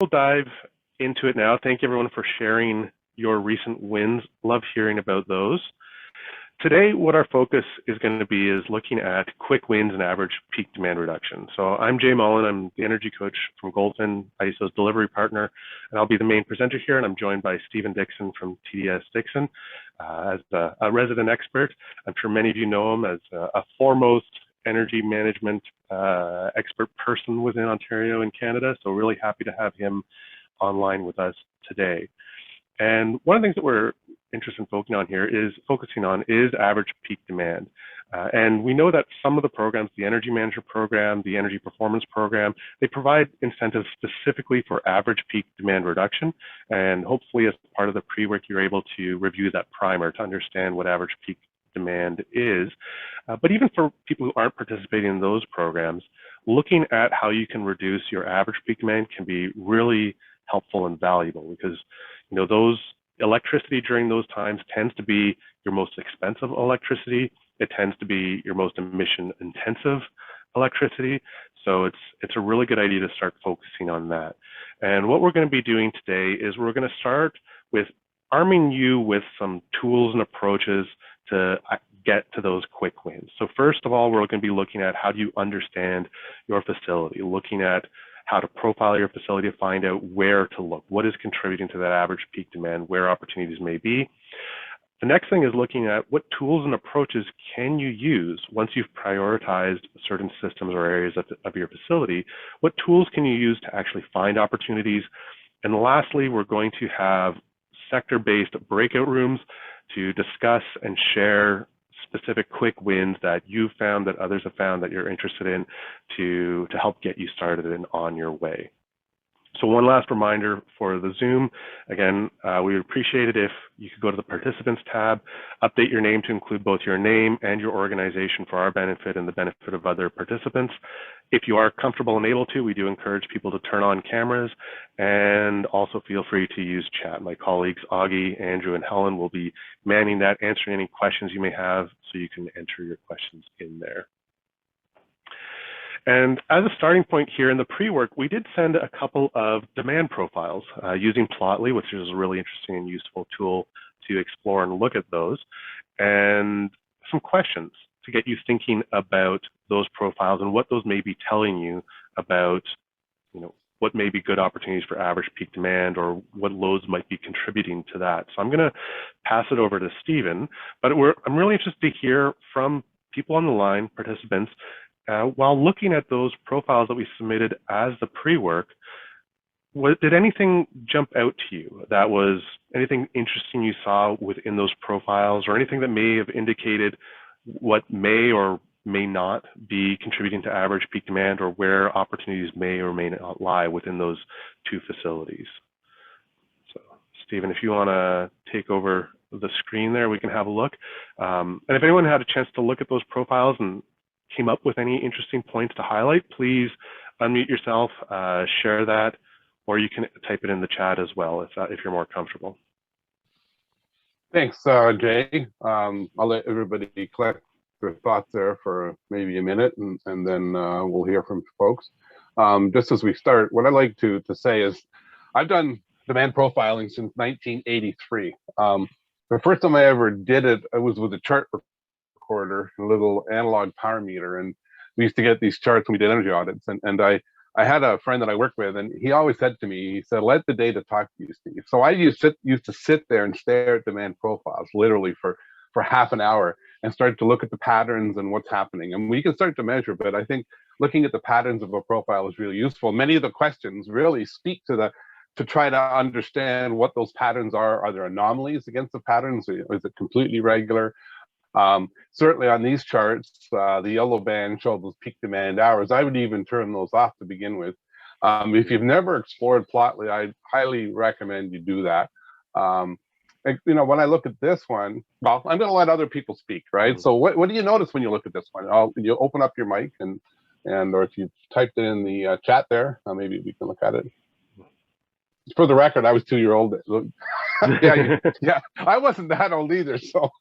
We'll dive into it now. Thank you everyone for sharing your recent wins. Love hearing about those. Today, what our focus is going to be is looking at quick wins and average peak demand reduction. So I'm Jay Mullen. I'm the energy coach from Goldfin, IESO's delivery partner, and I'll be the main presenter here. And I'm joined by Stephen Dixon from TDS Dixon as a resident expert. I'm sure many of you know him as a foremost energy management expert person within Ontario and Canada. So really happy to have him online with us today. And one of the things that we're interested in focusing on is average peak demand. And we know that some of the programs, the Energy Manager program, the Energy Performance program, they provide incentives specifically for average peak demand reduction. And hopefully as part of the pre-work, you're able to review that primer to understand what average peak demand is. But even for people who aren't participating in those programs, looking at how you can reduce your average peak demand can be really helpful and valuable, because those electricity during those times tends to be your most expensive electricity. It tends to be your most emission intensive electricity. So it's a really good idea to start focusing on that. And what we're going to be doing today is we're going to start with arming you with some tools and approaches to get to those quick wins. So first of all, we're going to be looking at how do you understand your facility, looking at how to profile your facility to find out where to look, what is contributing to that average peak demand, where opportunities may be. The next thing is looking at what tools and approaches can you use once you've prioritized certain systems or areas of your facility. What tools can you use to actually find opportunities? And lastly, we're going to have sector-based breakout rooms to discuss and share specific quick wins that you've found, that others have found, that you're interested in, to help get you started and on your way. So one last reminder for the Zoom. Again, we would appreciate it if you could go to the Participants tab, update your name to include both your name and your organization for our benefit and the benefit of other participants. If you are comfortable and able to, we do encourage people to turn on cameras, and also feel free to use chat. My colleagues Augie, Andrew, and Helen will be manning that, answering any questions you may have, so you can enter your questions in there. And as a starting point here in the pre-work, we did send a couple of demand profiles using Plotly, which is a really interesting and useful tool to explore and look at those, and some questions to get you thinking about those profiles and what those may be telling you about, what may be good opportunities for average peak demand, or what loads might be contributing to that. So I'm going to pass it over to Stephen, but I'm really interested to hear from people on the line, participants, while looking at those profiles that we submitted as the pre-work. Did anything jump out to you? That was anything interesting you saw within those profiles, or anything that may have indicated what may or may not be contributing to average peak demand, or where opportunities may or may not lie within those two facilities? So Stephen, if you want to take over the screen there, we can have a look. And if anyone had a chance to look at those profiles and came up with any interesting points to highlight, please unmute yourself, share that, or you can type it in the chat as well if you're more comfortable. Thanks, Jay. I'll let everybody collect their thoughts there for maybe a minute, and then we'll hear from folks. Just as we start, what I'd like to say is I've done demand profiling since 1983. The first time I ever did it, I was with a chart recorder, a little analog power meter, and we used to get these charts when we did energy audits. And I had a friend that I worked with, and he always said to me, he said, "Let the data talk to you, Steve." So I used to sit there and stare at demand profiles literally for half an hour and start to look at the patterns and what's happening. And we can start to measure, but I think looking at the patterns of a profile is really useful. Many of the questions really speak to try to understand what those patterns are. Are there anomalies against the patterns? Is it completely regular? Certainly on these charts, the yellow band shows those peak demand hours. I would even turn those off to begin with. If you've never explored Plotly, I highly recommend you do that. When I look at this one, well, I'm going to let other people speak, right? So what do you notice when you look at this one? You open up your mic, or if you typed it in the chat there, maybe we can look at it. For the record, I was 2 years old. yeah, I wasn't that old either. So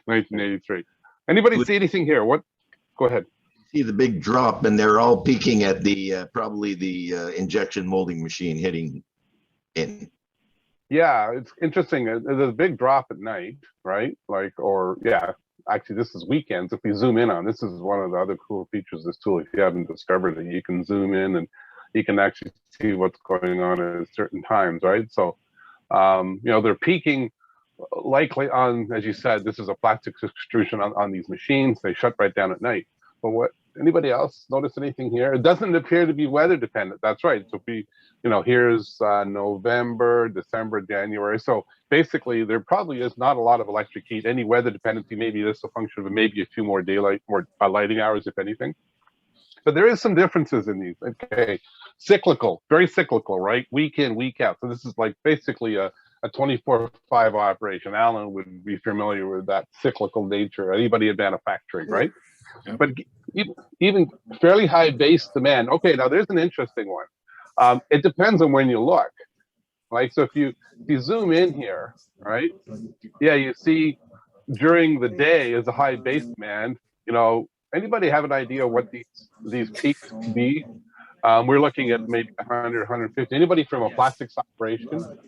1983. Anybody see anything here? What? Go ahead. see the big drop, and they're all peaking at the probably the injection molding machine hitting in. Yeah, it's interesting. There's a big drop at night, right? Like, or yeah, actually, this is weekends. If we zoom in on this, is one of the other cool features of this tool. If you haven't discovered it, you can zoom in and you can actually see what's going on at certain times, right? So, you know, they're peaking likely on, as you said, this is a plastics extrusion on these machines. They shut right down at night. But what, anybody else notice anything here? It doesn't appear to be weather dependent. That's right. So if we, you know, here's November, December, January. So basically there probably is not a lot of electric heat, any weather dependency. Maybe this is a function of maybe a few more daylight, more lighting hours, if anything. But there is some differences in these. Okay, cyclical, very cyclical, right? Week in, week out. So this is like basically a 24/5 operation. Alan would be familiar with that cyclical nature. Anybody in manufacturing, right? Yep. But even fairly high base demand. Okay, now there's an interesting one. It depends on when you look. Like, so if you zoom in here, right? Yeah, you see during the day is a high base demand. You know, anybody have an idea what these peaks be? We're looking at maybe 100, 150. Anybody from a plastics operation?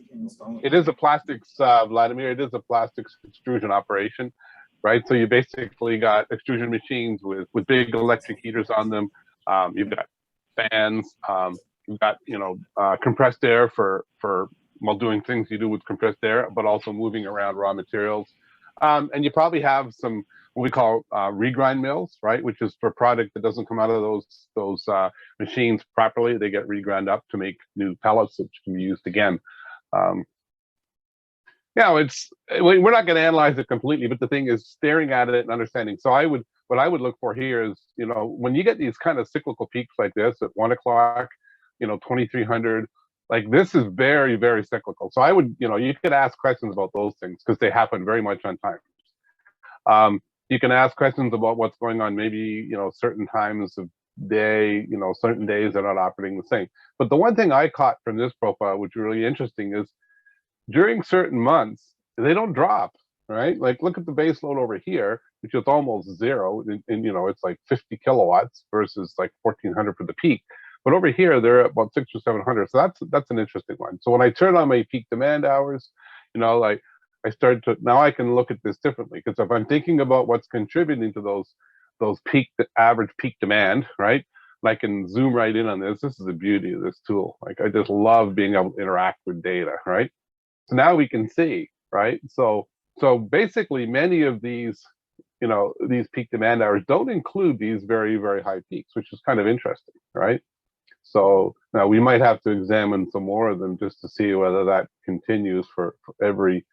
It is a plastics, Vladimir. It is a plastics extrusion operation, right? So you basically got extrusion machines with big electric heaters on them. You've got fans. You've got, you know, compressed air for well, doing things you do with compressed air, but also moving around raw materials. And you probably have some what we call regrind mills, right? Which is for product that doesn't come out of those machines properly. They get reground up to make new pellets, which can be used again. Yeah, we're not going to analyze it completely, but the thing is staring at it and understanding. So what I would look for here is, you know, when you get these kind of cyclical peaks like this at 1 o'clock, you know, 2300. Like this is very, very cyclical. So I would, you know, you could ask questions about those things because they happen very much on time. You can ask questions about what's going on, maybe, you know, certain times of day, you know, certain days they're not operating the same. But the one thing I caught from this profile, which is really interesting, is during certain months, they don't drop, right? Like look at the base load over here, which is almost zero. And you know, it's like 50 kilowatts versus like 1400 for the peak. But over here, they're at about 600 or 700. So that's an interesting one. So when I turn on my peak demand hours, you know, like I started to, now I can look at this differently, because if I'm thinking about what's contributing to those average peak demand, right? And I can zoom right in on this. This is the beauty of this tool. Like I just love being able to interact with data, right? So now we can see, right? So basically many of these, you know, these peak demand hours don't include these very, very high peaks, which is kind of interesting, right? So now we might have to examine some more of them just to see whether that continues for every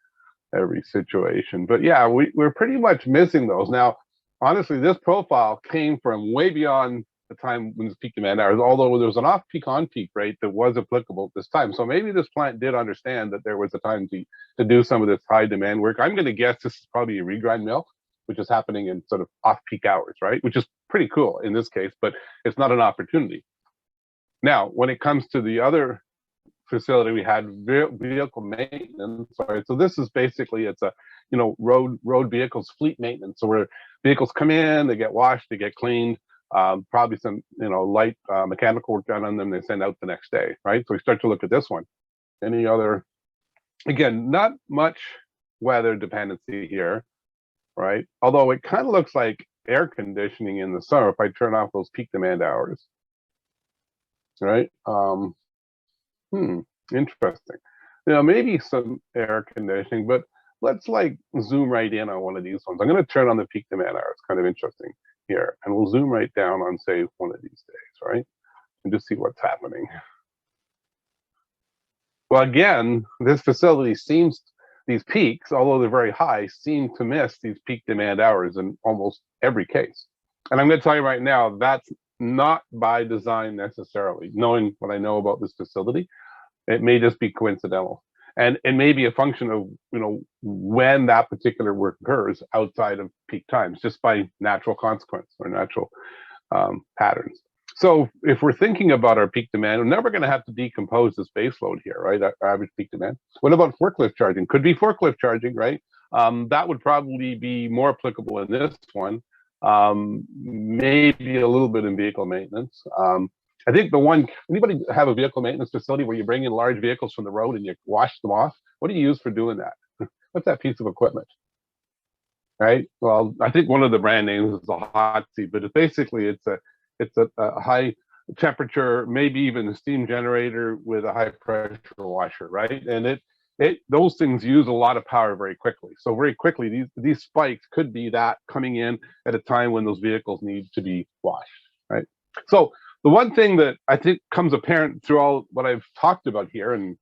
situation. But yeah, we're pretty much missing those. Now, honestly, this profile came from way beyond the time when the peak demand hours, although there was an off-peak on-peak rate that was applicable at this time. So maybe this plant did understand that there was a time to do some of this high demand work. I'm going to guess this is probably a regrind mill, which is happening in sort of off-peak hours, right? Which is pretty cool in this case, but it's not an opportunity. Now, when it comes to the other facility, we had vehicle maintenance. Right? So this is basically, it's a, you know, road vehicles fleet maintenance. So where vehicles come in, they get washed, they get cleaned, probably some, you know, light mechanical work done on them, they send out the next day, right? So we start to look at this one. Any other, again, not much weather dependency here, right? Although it kind of looks like air conditioning in the summer if I turn off those peak demand hours. Right? Interesting. You know, maybe some air conditioning, but let's like zoom right in on one of these ones. I'm going to turn on the peak demand hours. Kind of interesting here, and we'll zoom right down on, say, one of these days, right? And just see what's happening. Well, again, this facility seems, these peaks, although they're very high, seem to miss these peak demand hours in almost every case. And I'm going to tell you right now, that's not by design necessarily. Knowing what I know about this facility, it may just be coincidental, and it may be a function of, you know, when that particular work occurs outside of peak times, just by natural consequence or natural patterns. So if we're thinking about our peak demand, we're never going to have to decompose this base load here, right? Our average peak demand. What about forklift charging? Could be forklift charging, right? That would probably be more applicable in this one. maybe a little bit in vehicle maintenance. I think anybody have a vehicle maintenance facility where you bring in large vehicles from the road and you wash them off? What do you use for doing that? What's that piece of equipment? Right. Well, I think one of the brand names is a hot seat, but it's a high temperature, maybe even a steam generator with a high pressure washer, right? And those things use a lot of power very quickly. So very quickly, these spikes could be that coming in at a time when those vehicles need to be washed, right? So the one thing that I think comes apparent through all what I've talked about here, and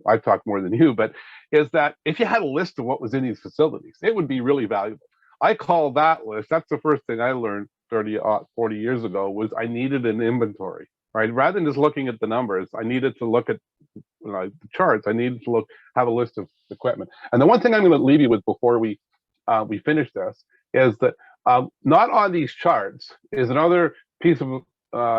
I've talked more than you, but is that if you had a list of what was in these facilities, it would be really valuable. I call that list, that's the first thing I learned 30, 40 years ago, was I needed an inventory, right? Rather than just looking at the numbers, I needed to look at the charts. I needed to have a list of equipment. And the one thing I'm going to leave you with before we finish this is that not on these charts is another piece of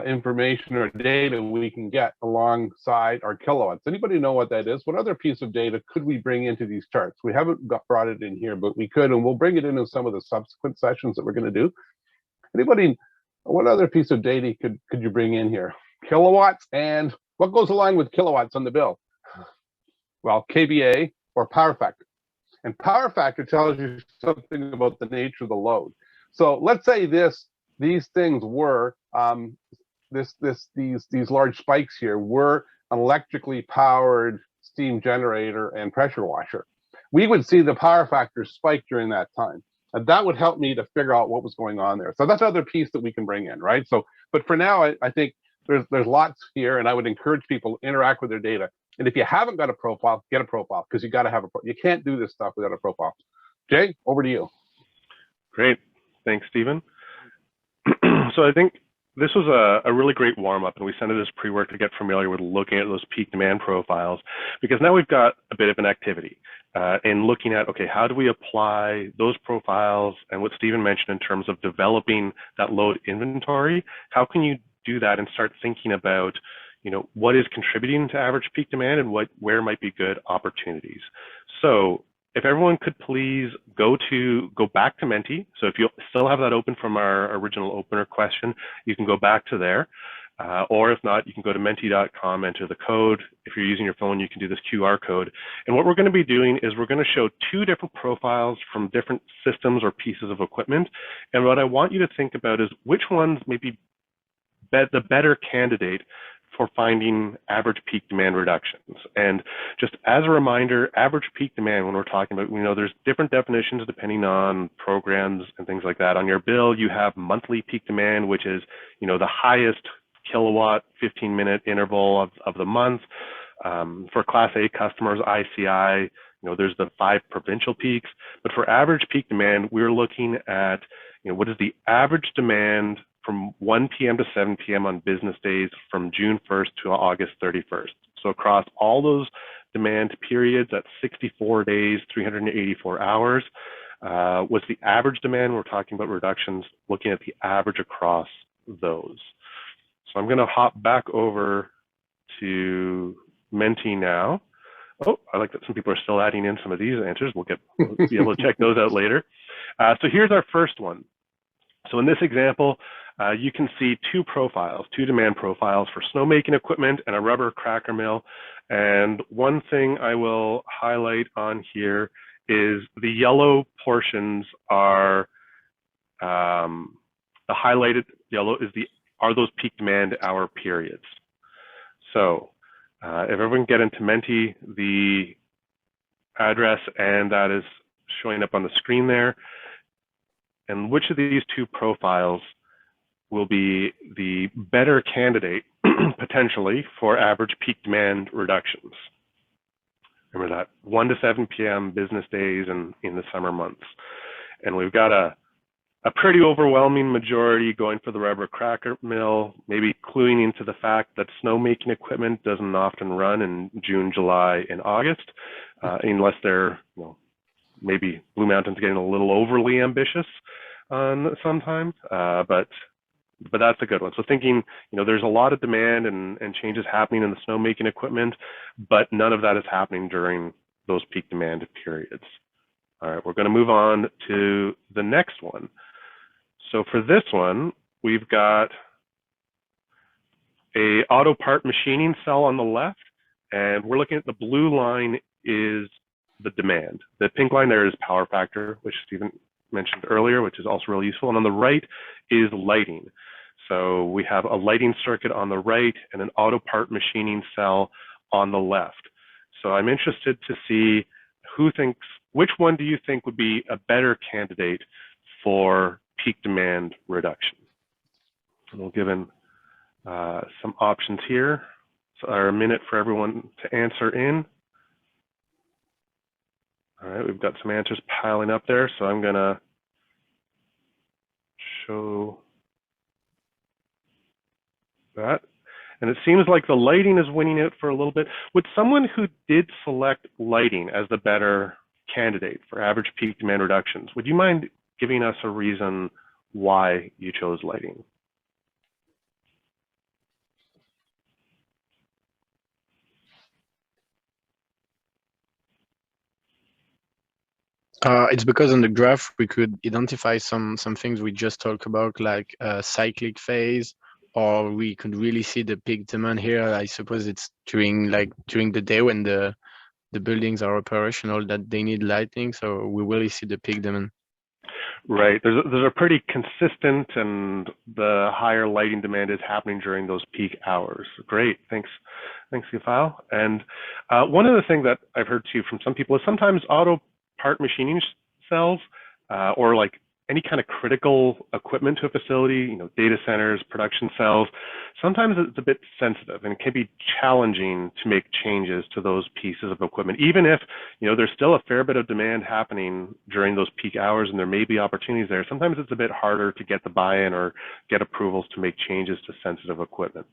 information or data we can get alongside our kilowatts. Anybody know what that is? What other piece of data could we bring into these charts? We haven't brought it in here, but we could, and we'll bring it into some of the subsequent sessions that we're going to do. Anybody, what other piece of data could you bring in here? Kilowatts, and what goes along with kilowatts on the bill? Well, kVA or power factor. And power factor tells you something about the nature of the load. So let's say these things were these large spikes here were an electrically powered steam generator and pressure washer. We would see the power factor spike during that time. And that would help me to figure out what was going on there. So that's another piece that we can bring in, right? So, but for now, I think there's lots here, and I would encourage people to interact with their data. And if you haven't got a profile, get a profile, because you got to have you can't do this stuff without a profile. Jay, over to you. Great. Thanks, Stephen. So I think this was a really great warm-up, and we sent it as pre-work to get familiar with looking at those peak demand profiles, because now we've got a bit of an activity in looking at, okay, how do we apply those profiles and what Stephen mentioned in terms of developing that load inventory? How can you do that and start thinking about, what is contributing to average peak demand and where might be good opportunities? So if everyone could please go back to Menti. So if you still have that open from our original opener question, you can go back to there. Or if not, you can go to menti.com, enter the code. If you're using your phone, you can do this QR code. And what we're going to be doing is we're going to show two different profiles from different systems or pieces of equipment. And what I want you to think about is which ones may be the better candidate for finding average peak demand reductions. And just as a reminder, average peak demand, when we're talking about, there's different definitions depending on programs and things like that. On your bill, you have monthly peak demand, which is, the highest kilowatt 15-minute interval of the month. For Class A customers, ICI, there's the 5 provincial peaks. But for average peak demand, we're looking at, what is the average demand from 1 p.m. to 7 p.m. on business days from June 1st to August 31st. So across all those demand periods at 64 days, 384 hours, was the average demand. We're talking about reductions, looking at the average across those. So I'm going to hop back over to Menti now. Oh, I like that some people are still adding in some of these answers. We'll be able to check those out later. So here's our first one. So in this example, you can see two demand profiles for snowmaking equipment and a rubber cracker mill. And one thing I will highlight on here is the yellow portions are, the highlighted yellow are those peak demand hour periods. So if everyone get into Menti, the address, and that is showing up on the screen there. And which of these two profiles will be the better candidate potentially for average peak demand reductions? Remember that 1 to 7 p.m. business days and in the summer months. And we've got a pretty overwhelming majority going for the rubber cracker mill, maybe cluing into the fact that snowmaking equipment doesn't often run in June, July, and August, unless they're, maybe Blue Mountain's getting a little overly ambitious sometimes, but that's a good one. So thinking, there's a lot of demand and changes happening in the snowmaking equipment, but none of that is happening during those peak demand periods. All right, we're going to move on to the next one. So for this one, we've got a auto part machining cell on the left, and we're looking at the blue line is the demand. The pink line there is power factor, which Stephen mentioned earlier, which is also really useful. And on the right is lighting. So we have a lighting circuit on the right and an auto part machining cell on the left. So I'm interested to see which one do you think would be a better candidate for peak demand reduction? And we'll give in some options here. So a minute for everyone to answer in. All right, we've got some answers piling up there, so I'm gonna show that. And it seems like the lighting is winning out for a little bit. Would someone who did select lighting as the better candidate for average peak demand reductions, would you mind giving us a reason why you chose lighting? It's because on the graph we could identify some things we just talked about, like cyclic phase, or we could really see the peak demand here. I suppose it's during the day when the buildings are operational that they need lighting, so we really see the peak demand. Right, there's a pretty consistent, and the higher lighting demand is happening during those peak hours. Great, thanks, Yafal. And one of the things that I've heard too from some people is sometimes auto part machining cells or like any kind of critical equipment to a facility, data centers, production cells, sometimes it's a bit sensitive and it can be challenging to make changes to those pieces of equipment, even if, there's still a fair bit of demand happening during those peak hours and there may be opportunities there. Sometimes it's a bit harder to get the buy-in or get approvals to make changes to sensitive equipment.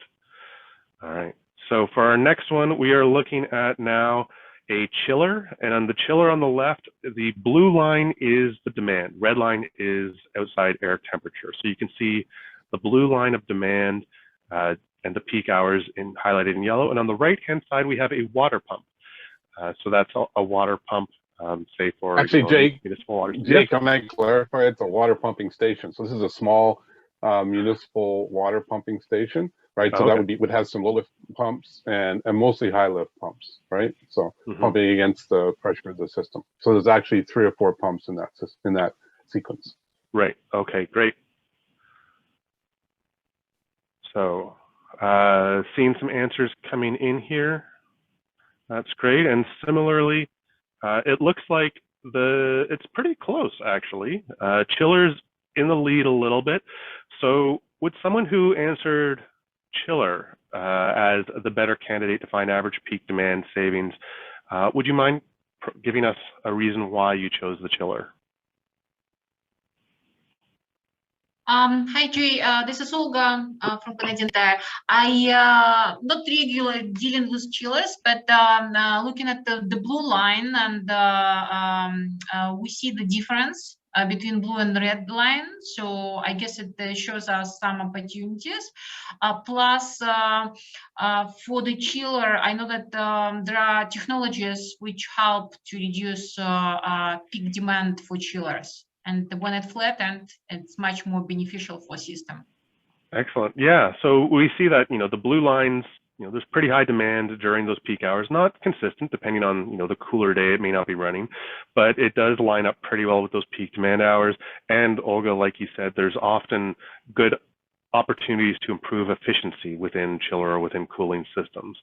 All right, so for our next one, we are looking at now a chiller, and on the chiller on the left, the blue line is the demand, red line is outside air temperature. So you can see the blue line of demand and the peak hours highlighted in yellow, and on the right-hand side, we have a water pump. So that's a water pump, say for actually, Jake, municipal water. Jake, can I clarify? It's a water pumping station. So this is a small municipal water pumping station, right? So okay. that would have some low lift pumps and mostly high lift pumps, right? So pumping against the pressure of the system. So there's actually 3 or 4 pumps in that sequence. Right. Okay. Great. So seeing some answers coming in here. That's great. And similarly, it looks like it's pretty close actually. Chiller's in the lead a little bit. So would someone who answered chiller as the better candidate to find average peak demand savings, would you mind giving us a reason why you chose the chiller? Hi Jay, this is Olga from Canadian Tire. I not regularly dealing with chillers, but looking at the blue line, and we see the difference between blue and red line. So I guess it shows us some opportunities. Plus, for the chiller, I know that there are technologies which help to reduce peak demand for chillers. And when it's flattened, it's much more beneficial for system. Excellent. Yeah. So we see that, the blue lines, there's pretty high demand during those peak hours, not consistent, depending on, the cooler day, it may not be running, but it does line up pretty well with those peak demand hours. And Olga, like you said, there's often good opportunities to improve efficiency within chiller or within cooling systems.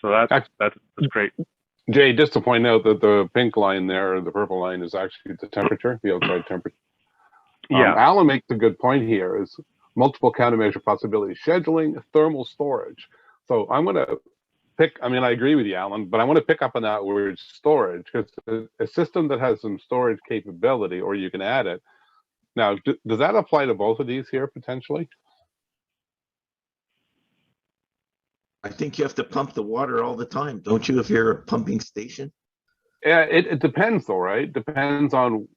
So that's great. Jay, just to point out that the pink line there, the purple line, is actually the temperature, the outside temperature. Yeah. Alan makes a good point here, is multiple countermeasure possibilities, scheduling, thermal storage. So I'm going to I agree with you, Alan, but I want to pick up on that word storage, because a system that has some storage capability, or you can add it. Now, does that apply to both of these here potentially? I think you have to pump the water all the time, don't you, if you're a pumping station? Yeah, it depends though, right? Depends on,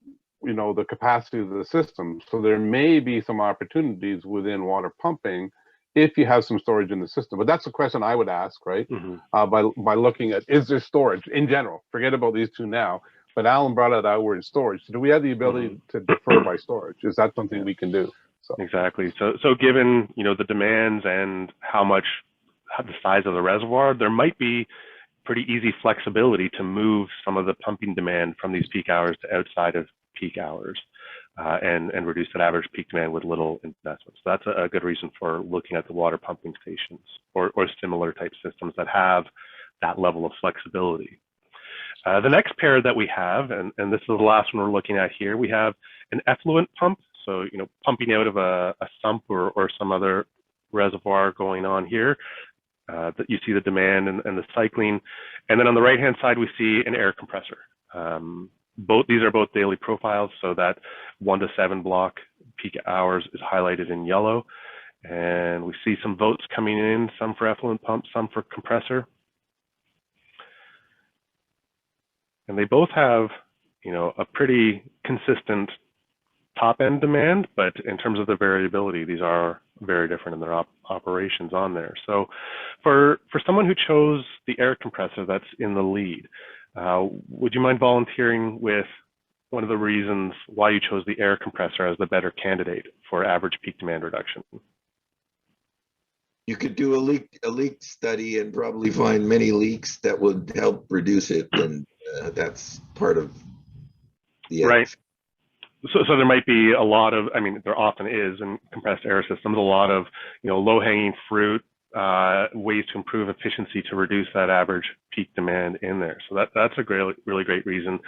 the capacity of the system. So there may be some opportunities within water pumping if you have some storage in the system. But that's a question I would ask, right? By looking at, is there storage in general? Forget about these two now. But Alan brought out that word storage. So do we have the ability to defer by storage? Is that something we can do? So Exactly. So given, the demands and how the size of the reservoir, there might be pretty easy flexibility to move some of the pumping demand from these peak hours to outside of peak hours, and reduce that average peak demand with little investment. So that's a good reason for looking at the water pumping stations or similar type systems that have that level of flexibility. The next pair that we have, and this is the last one we're looking at here, we have an effluent pump. So, pumping out of a sump or some other reservoir going on here. That you see the demand and the cycling. And then on the right-hand side, we see an air compressor. These are both daily profiles, so that 1 to 7 block peak hours is highlighted in yellow. And we see some votes coming in, some for effluent pump, some for compressor. And they both have, a pretty consistent top-end demand, but in terms of the variability, these are very different in their operations on there. So for someone who chose the air compressor that's in the lead, would you mind volunteering with one of the reasons why you chose the air compressor as the better candidate for average peak demand reduction? You could do a leak study and probably find many leaks that would help reduce it, and that's part of the right. So there might be a lot of, there often is in compressed air systems, a lot of, low-hanging fruit, ways to improve efficiency to reduce that average peak demand in there. So that's a really great reason.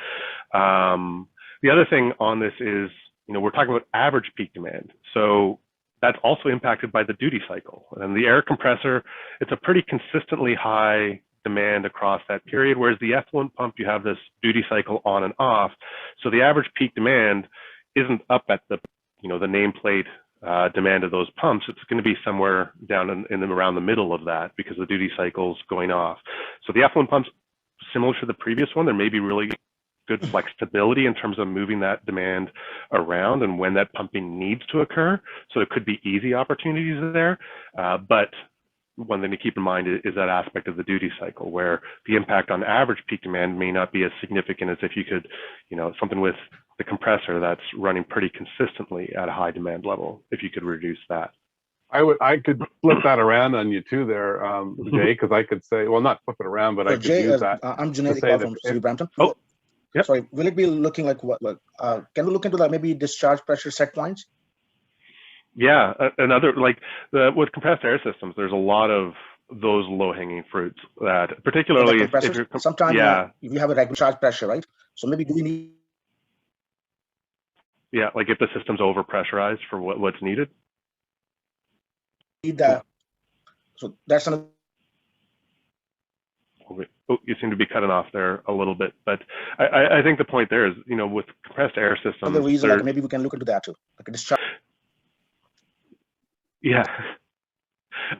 The other thing on this is, we're talking about average peak demand. So that's also impacted by the duty cycle. And the air compressor, it's a pretty consistently high demand across that period, whereas the effluent pump, you have this duty cycle on and off. So the average peak demand isn't up at the, the nameplate demand of those pumps. It's going to be somewhere down in around the middle of that because the duty cycle's going off. So the effluent pumps, similar to the previous one, there may be really good flexibility in terms of moving that demand around and when that pumping needs to occur. So it could be easy opportunities there, but one thing to keep in mind is that aspect of the duty cycle where the impact on average peak demand may not be as significant as if you could, something with the compressor that's running pretty consistently at a high demand level, if you could reduce that. I could flip that around on you too there, Jay, because I could say, well, not flip it around, but so I could use that. I'm Junaid Iqbal from City Brampton. Oh, yep. Sorry, will it be looking like what? Can we look into that, maybe discharge pressure set points? Yeah, with compressed air systems, there's a lot of those low-hanging fruits that, particularly if you're sometimes you have a regular charge pressure, right? So maybe do we need? Yeah, like if the system's over-pressurized for what's needed. Need that. So that's another. Oh, you seem to be cutting off there a little bit, but I think the point there is, with compressed air systems, the reason maybe we can look into that too, like a discharge. Yeah,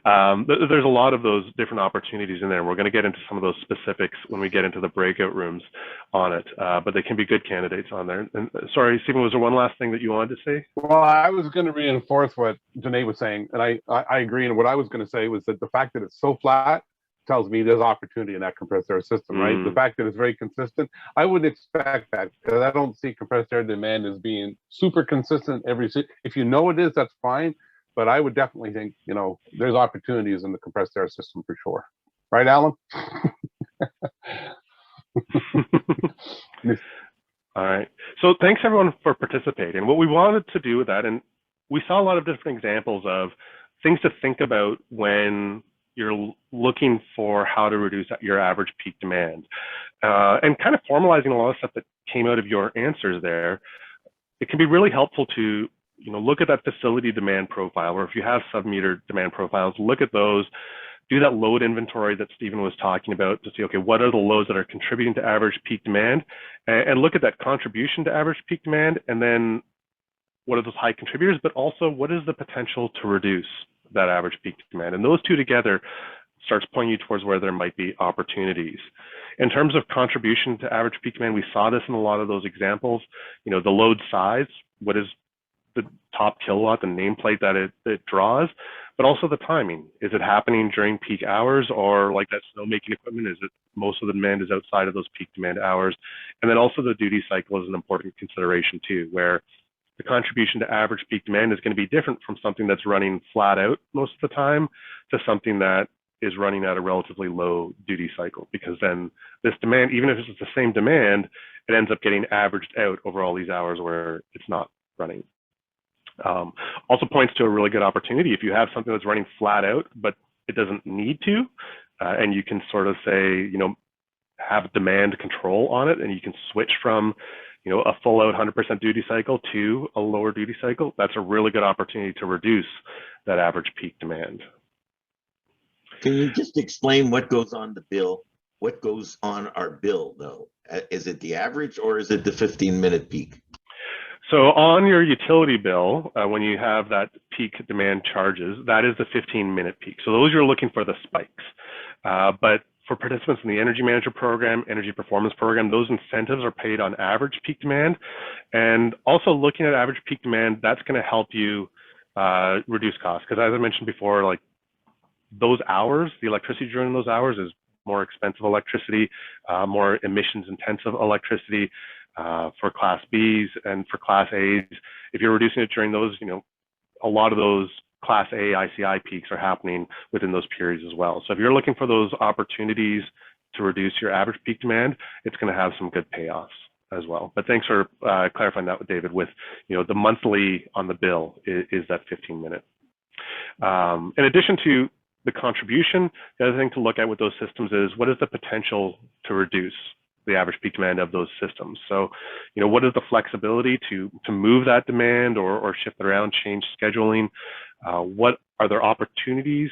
there's a lot of those different opportunities in there. We're going to get into some of those specifics when we get into the breakout rooms on it, but they can be good candidates on there. And sorry, Stephen, was there one last thing that you wanted to say? Well, I was going to reinforce what Junaid was saying, and I agree. And what I was going to say was that the fact that it's so flat tells me there's opportunity in that compressed air system, right? The fact that it's very consistent, I wouldn't expect that because I don't see compressed air demand as being super consistent if you know it is, that's fine. But I would definitely think, there's opportunities in the compressed air system for sure. Right, Alan? All right. So thanks everyone for participating. What we wanted to do with that, and we saw a lot of different examples of things to think about when you're looking for how to reduce your average peak demand, and kind of formalizing a lot of stuff that came out of your answers there. It can be really helpful to look at that facility demand profile, or if you have sub-meter demand profiles, look at those, do that load inventory that Stephen was talking about to see, okay, what are the loads that are contributing to average peak demand, and look at that contribution to average peak demand, and then what are those high contributors, but also what is the potential to reduce that average peak demand. And those two together starts pointing you towards where there might be opportunities. In terms of contribution to average peak demand, we saw this in a lot of those examples, the load size, what is the top kilowatt, the nameplate that it draws, but also the timing. Is it happening during peak hours, or like that snowmaking equipment, is it most of the demand is outside of those peak demand hours? And then also the duty cycle is an important consideration too, where the contribution to average peak demand is going to be different from something that's running flat out most of the time to something that is running at a relatively low duty cycle, because then this demand, even if it's the same demand, it ends up getting averaged out over all these hours where it's not running. Also points to a really good opportunity if you have something that's running flat out, but it doesn't need to, and you can sort of say, have demand control on it, and you can switch from, a full out 100% duty cycle to a lower duty cycle. That's a really good opportunity to reduce that average peak demand. Can you just explain what goes on the bill? What goes on our bill, though? Is it the average or is it the 15-minute peak? So on your utility bill, when you have that peak demand charges, that is the 15-minute peak. So those you're looking for the spikes. But for participants in the Energy Manager Program, Energy Performance Program, those incentives are paid on average peak demand. And also looking at average peak demand, that's going to help you reduce costs. Because as I mentioned before, like those hours, the electricity during those hours is more expensive electricity, more emissions intensive electricity for Class Bs and for Class As. If you're reducing it during those, a lot of those Class A ICI peaks are happening within those periods as well. So if you're looking for those opportunities to reduce your average peak demand, it's going to have some good payoffs as well. But thanks for clarifying that with David. With the monthly on the bill is that 15-minute. In addition to the contribution, the other thing to look at with those systems is what is the potential to reduce the average peak demand of those systems. So, what is the flexibility to move that demand or shift it around, change scheduling? What are there opportunities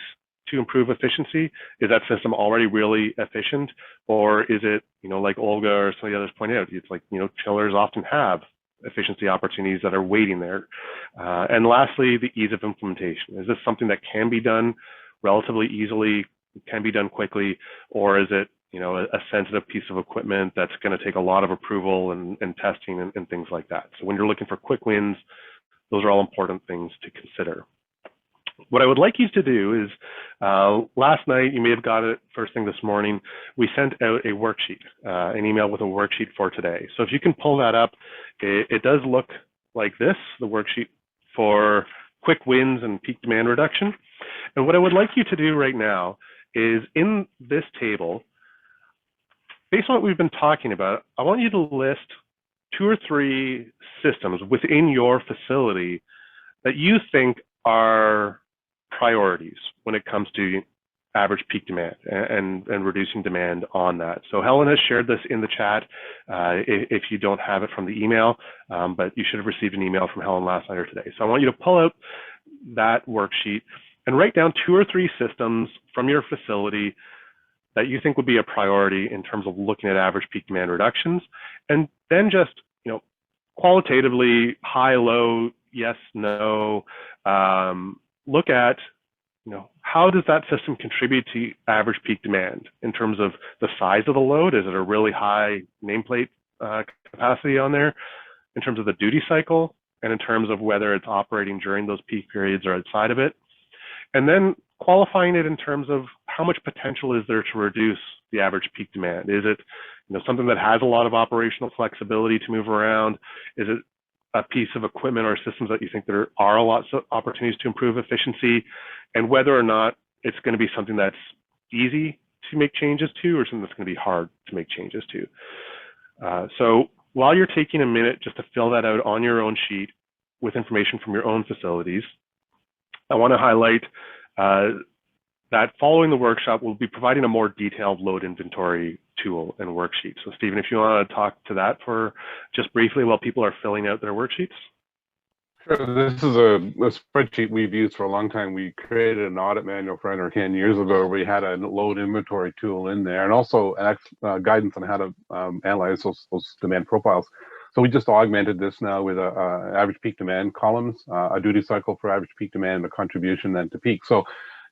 to improve efficiency? Is that system already really efficient, or is it, like Olga or some of the others pointed out, it's like, chillers often have efficiency opportunities that are waiting there. And lastly, the ease of implementation. Is this something that can be done relatively easily, can be done quickly, or is it a sensitive piece of equipment that's going to take a lot of approval and testing and things like that? So when you're looking for quick wins, those are all important things to consider. What I would like you to do is, last night, you may have got it first thing this morning, we sent out a worksheet, an email with a worksheet for today. So if you can pull that up, it does look like this, the worksheet for quick wins and peak demand reduction. And what I would like you to do right now is in this table, based on what we've been talking about, I want you to list 2 or 3 systems within your facility that you think are priorities when it comes to average peak demand and reducing demand on that. So Helen has shared this in the chat if you don't have it from the email, but you should have received an email from Helen last night or today. So I want you to pull out that worksheet and write down 2 or 3 systems from your facility that you think would be a priority in terms of looking at average peak demand reductions, and then just qualitatively high, low, yes, no, look at how does that system contribute to average peak demand in terms of the size of the load? Is it a really high nameplate capacity on there? In terms of the duty cycle, and in terms of whether it's operating during those peak periods or outside of it? And then qualifying it in terms of how much potential is there to reduce the average peak demand? Is it something that has a lot of operational flexibility to move around? Is it a piece of equipment or systems that you think there are a lot of opportunities to improve efficiency, and whether or not it's going to be something that's easy to make changes to or something that's going to be hard to make changes to? So while you're taking a minute just to fill that out on your own sheet with information from your own facilities, I want to highlight that following the workshop, we'll be providing a more detailed load inventory tool and worksheet. So Stephen, if you want to talk to that for just briefly while people are filling out their worksheets. Sure. This is a spreadsheet we've used for a long time. We created an audit manual for Enercan years ago. We had a load inventory tool in there, and also guidance on how to analyze those demand profiles. So we just augmented this now with a average peak demand columns, a duty cycle for average peak demand, a contribution then to peak. So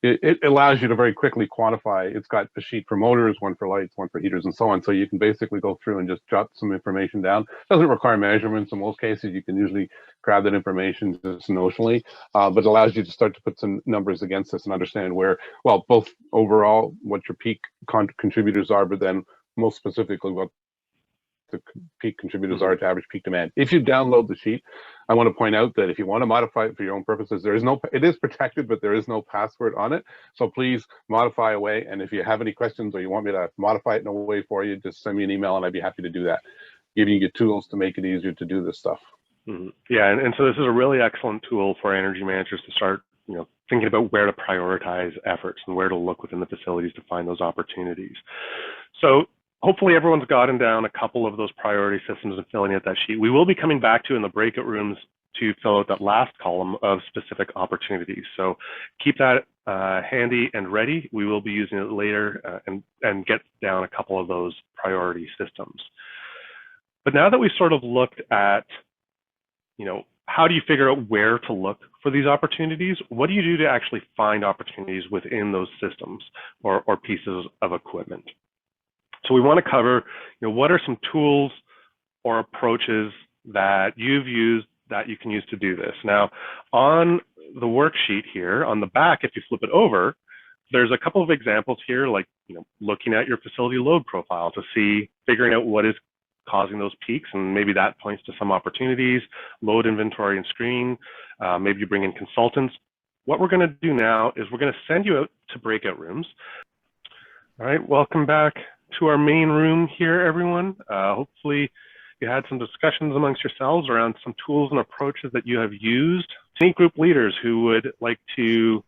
it allows you to very quickly quantify. It's got a sheet for motors, one for lights, one for heaters, and so on. So you can basically go through and just jot some information down. Doesn't require measurements in most cases. You can usually grab that information just notionally, but it allows you to start to put some numbers against this and understand where, well, both overall what your peak contributors are, but then most specifically what the peak contributors are to average peak demand. If you download the sheet, I want to point out that if you want to modify it for your own purposes, it is protected, but there is no password on it. So please modify away. And if you have any questions or you want me to modify it in a way for you, just send me an email and I'd be happy to do that. Giving you tools to make it easier to do this stuff. Yeah, and so this is a really excellent tool for energy managers to start, thinking about where to prioritize efforts and where to look within the facilities to find those opportunities. So hopefully everyone's gotten down a couple of those priority systems and filling out that sheet. We will be coming back to in the breakout rooms to fill out that last column of specific opportunities. So keep that handy and ready. We will be using it later and get down a couple of those priority systems. But now that we've sort of looked at, how do you figure out where to look for these opportunities? What do you do to actually find opportunities within those systems or pieces of equipment? So we want to cover, what are some tools or approaches that you've used that you can use to do this? Now, on the worksheet here, on the back, if you flip it over, there's a couple of examples here, like, looking at your facility load profile to see, figuring out what is causing those peaks, and maybe that points to some opportunities, load inventory and screen, maybe you bring in consultants. What we're going to do now is we're going to send you out to breakout rooms. All right, welcome back to our main room here, everyone. Hopefully you had some discussions amongst yourselves around some tools and approaches that you have used. Any group leaders who would like to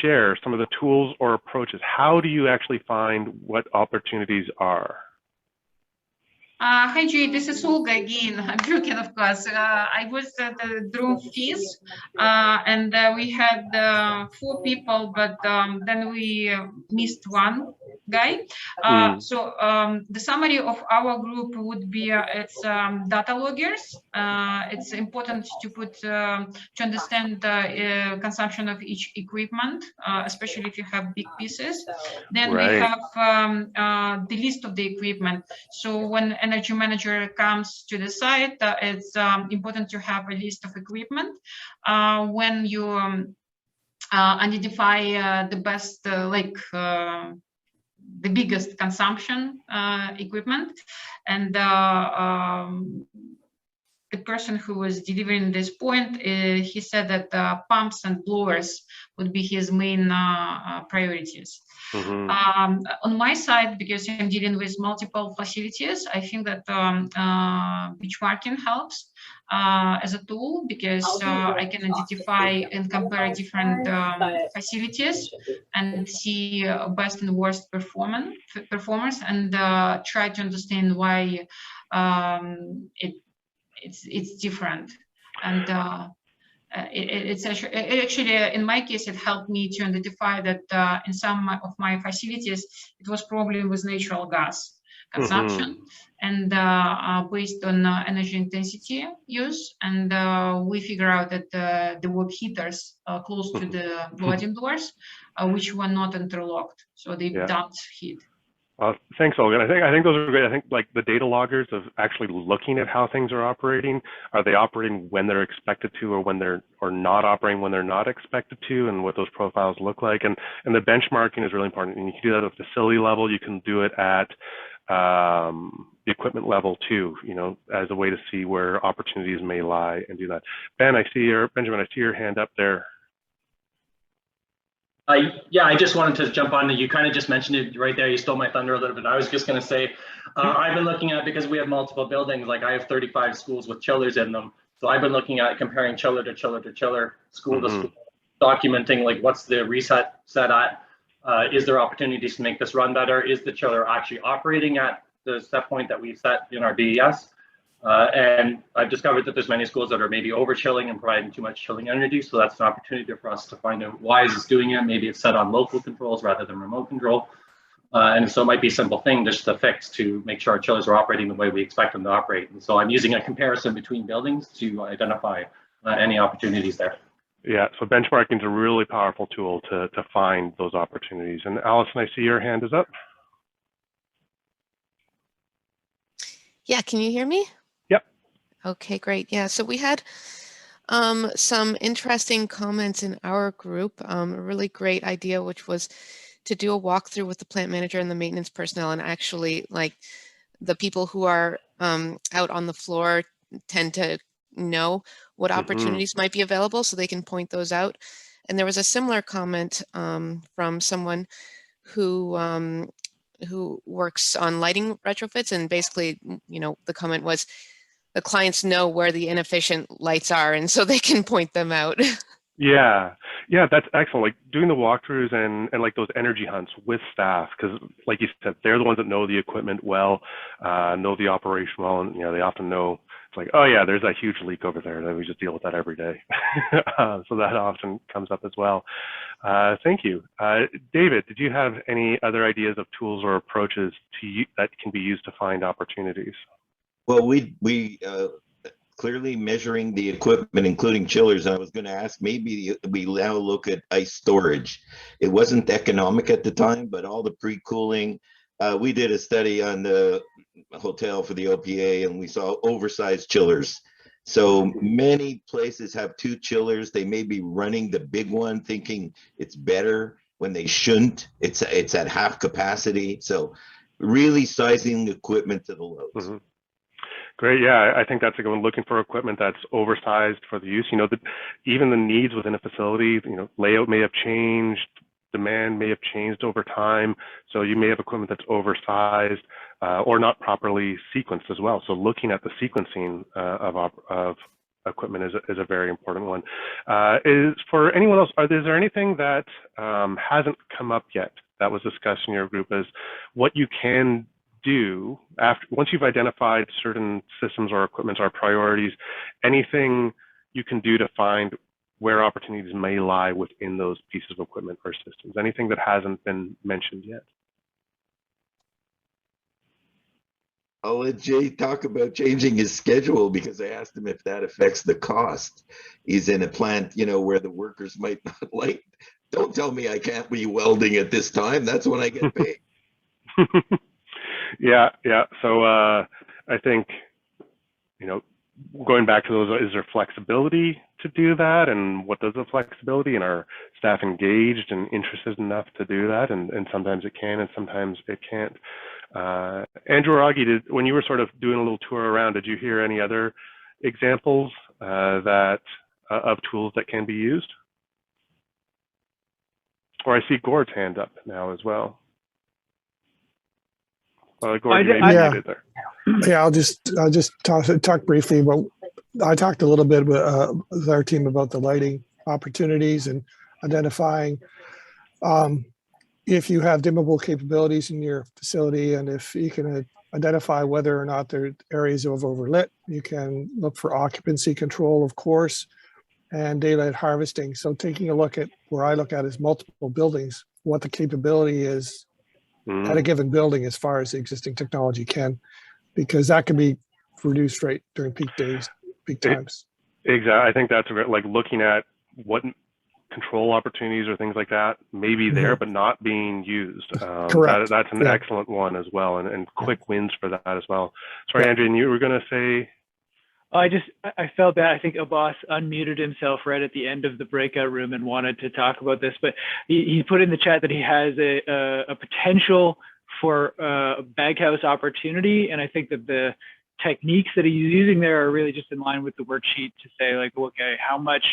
share some of the tools or approaches? How do you actually find what opportunities are? Hi, Jay, this is Olga again. I'm joking, of course. I was at the room fees, and we had 4 people, but then we missed one guy. So the summary of our group would be it's data loggers. It's important to put to understand the consumption of each equipment, especially if you have big pieces. Then we have the list of the equipment. So when energy manager comes to the site, it's important to have a list of equipment. When you identify the best, the biggest consumption equipment, and the person who was delivering this point, he said that pumps and blowers would be his main priorities. On my side, because I'm dealing with multiple facilities, I think that benchmarking helps as a tool, because I can identify and compare different facilities and see best and worst performance, and try to understand why it's different. And it's actually, in my case, it helped me to identify that in some of my facilities, it was problem with natural gas consumption, and based on energy intensity use, and we figure out that there were heaters close to the loading doors, which were not interlocked, so they dumped heat. Thanks, Olga. I think those are great. I think like the data loggers of actually looking at how things are operating. Are they operating when they're expected to, or when they're not operating when they're not expected to, and what those profiles look like. And the benchmarking is really important. And you can do that at the facility level. You can do it at the equipment level too, as a way to see where opportunities may lie and do that. Benjamin, I see your hand up there. Yeah, I just wanted to jump on. You kind of just mentioned it right there. You stole my thunder a little bit. I was just going to say, I've been looking at, because we have multiple buildings, like I have 35 schools with chillers in them. So I've been looking at comparing chiller to chiller to chiller, school to school, documenting like what's the reset set at. Is there opportunities to make this run better? Is the chiller actually operating at the set point that we set in our DES? And I've discovered that there's many schools that are maybe over chilling and providing too much chilling energy. So that's an opportunity for us to find out why is this doing it. Maybe it's set on local controls rather than remote control. And so it might be a simple thing just to fix to make sure our chillers are operating the way we expect them to operate. And so I'm using a comparison between buildings to identify any opportunities there. Yeah, so benchmarking is a really powerful tool to find those opportunities. And Allison, I see your hand is up. Yeah, can you hear me? Yep. Okay, great. Yeah, so we had some interesting comments in our group, a really great idea, which was to do a walkthrough with the plant manager and the maintenance personnel, and actually like the people who are out on the floor tend to know what opportunities might be available, so they can point those out. And there was a similar comment from someone who works on lighting retrofits, and basically, the comment was the clients know where the inefficient lights are, and so they can point them out. Yeah, that's excellent. Like doing the walkthroughs and like those energy hunts with staff, because like you said, they're the ones that know the equipment well, know the operation well, and they often know it's like, oh yeah, there's that huge leak over there, and we just deal with that every day. So that often comes up as well. Thank you, David. Did you have any other ideas of tools or approaches that can be used to find opportunities? Well, we clearly measuring the equipment, including chillers. And I was going to ask, maybe we now look at ice storage. It wasn't economic at the time, but all the pre-cooling. We did a study on the hotel for the OPA, and we saw oversized chillers. So many places have 2 chillers. They may be running the big one, thinking it's better when they shouldn't. It's at half capacity. So really sizing the equipment to the loads. Great. Yeah, I think that's a good one. Looking for equipment that's oversized for the use. Even the needs within a facility, layout may have changed, demand may have changed over time. So you may have equipment that's oversized or not properly sequenced as well. So looking at the sequencing of equipment is a very important one. Is for anyone else, is there anything that hasn't come up yet that was discussed in your group as what you can do once you've identified certain systems or equipments or priorities, anything you can do to find where opportunities may lie within those pieces of equipment or systems? Anything that hasn't been mentioned yet? I'll let Jay talk about changing his schedule, because I asked him if that affects the cost. He's in a plant, where the workers might not like, don't tell me I can't be welding at this time. That's when I get paid. Yeah. So I think, going back to those, is there flexibility to do that? And what does the flexibility, and are staff engaged and interested enough to do that? And sometimes it can, and sometimes it can't. Andrew or Augie, when you were sort of doing a little tour around, did you hear any other examples of tools that can be used? Or I see Gord's hand up now as well. Gord, Yeah, I'll just talk briefly about. I talked a little bit with our team about the lighting opportunities and identifying if you have dimmable capabilities in your facility, and if you can identify whether or not there are areas of overlit. You can look for occupancy control, of course, and daylight harvesting. So taking a look at where I look at is multiple buildings, what the capability is at a given building as far as the existing technology can, because that can be reduced right during peak days, peak times. Exactly. I think that's like looking at what control opportunities or things like that may be there, but not being used. Correct. That's an excellent one as well, and quick wins for that as well. Sorry, Andrew, and you were going to say? I felt bad. I think Abbas unmuted himself right at the end of the breakout room and wanted to talk about this, but he put in the chat that he has a potential for a baghouse opportunity. And I think that the techniques that he's using there are really just in line with the worksheet to say, like, okay, how much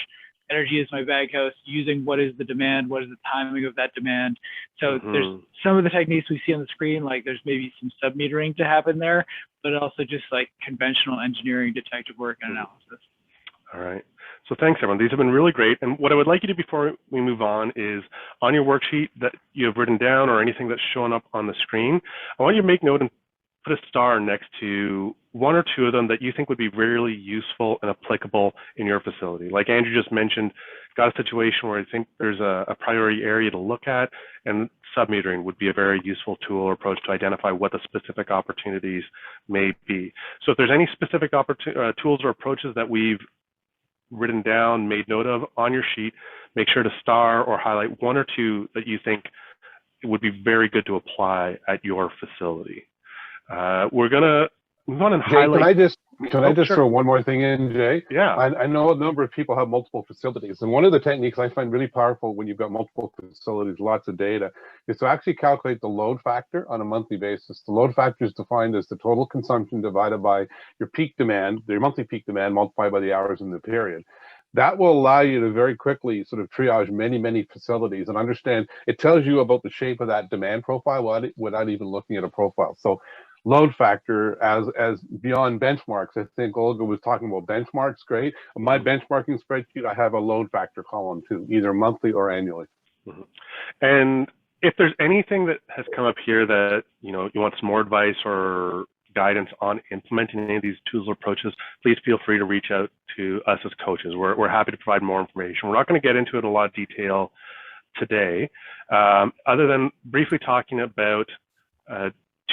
energy is my baghouse using? What is the demand? What is the timing of that demand? So there's some of the techniques we see on the screen, like there's maybe some sub-metering to happen there, but also just like conventional engineering, detective work, and analysis. All right. So thanks, everyone. These have been really great. And what I would like you to do before we move on is on your worksheet that you have written down or anything that's showing up on the screen, I want you to make note and put a star next to one or two of them that you think would be really useful and applicable in your facility. Like Andrew just mentioned, got a situation where I think there's a priority area to look at, and sub-metering would be a very useful tool or approach to identify what the specific opportunities may be. So if there's any specific tools or approaches that we've written down, made note of on your sheet, make sure to star or highlight one or two that you think it would be very good to apply at your facility. We're going to move on and Jay, can highlight. I just Sure. throw one more thing in, Jay? Yeah. I know a number of people have multiple facilities, and one of the techniques I find really powerful when you've got multiple facilities, lots of data, is to actually calculate the load factor on a monthly basis. The load factor is defined as the total consumption divided by your peak demand, your monthly peak demand multiplied by the hours in the period. That will allow you to very quickly sort of triage many facilities and understand. It tells you about the shape of that demand profile without even looking at a profile. So load factor as beyond benchmarks. I think Olga was talking about benchmarks. Great. In my benchmarking spreadsheet, I have a load factor column too, either monthly or annually. Mm-hmm. And if there's anything that has come up here that you want some more advice or guidance on implementing any of these tools or approaches, please feel free to reach out to us as coaches. We're happy to provide more information. We're not going to get into it in a lot of detail today, other than briefly talking about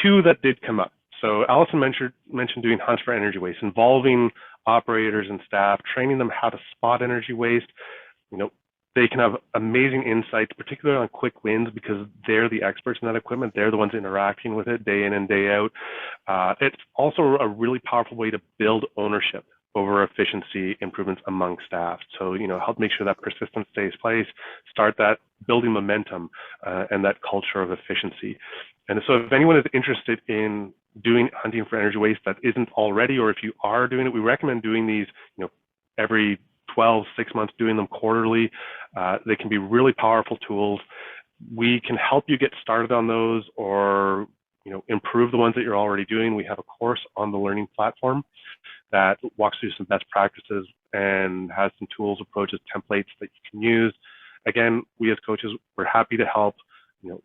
two that did come up. So Allison mentioned doing hunts for energy waste, involving operators and staff, training them how to spot energy waste. They can have amazing insights, particularly on quick wins, because they're the experts in that equipment. They're the ones interacting with it day in and day out. It's also a really powerful way to build ownership over efficiency improvements among staff. So, help make sure that persistence stays place, start that building momentum and that culture of efficiency. And so if anyone is interested in doing hunting for energy waste that isn't already, or if you are doing it, we recommend doing these, every 6 months, doing them quarterly. They can be really powerful tools. We can help you get started on those, or improve the ones that you're already doing. We have a course on the learning platform that walks through some best practices and has some tools, approaches, templates that you can use. Again, we as coaches, we're happy to help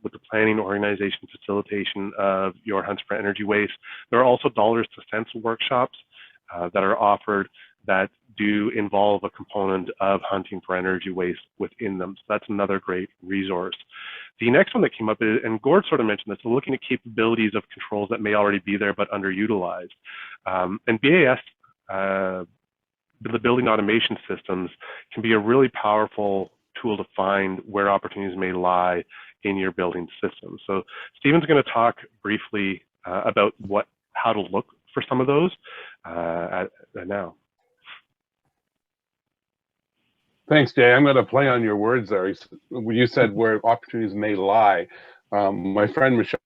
with the planning, organization, facilitation of your hunts for energy waste. There are also dollars to cents workshops that are offered that do involve a component of hunting for energy waste within them. So that's another great resource. The next one that came up is, and Gord sort of mentioned this, looking at capabilities of controls that may already be there but underutilized. And BAS, the building automation systems, can be a really powerful tool to find where opportunities may lie in your building system. So Stephen's going to talk briefly about how to look for some of those now. Thanks, Jay. I'm going to play on your words there. You said where opportunities may lie. My friend Michel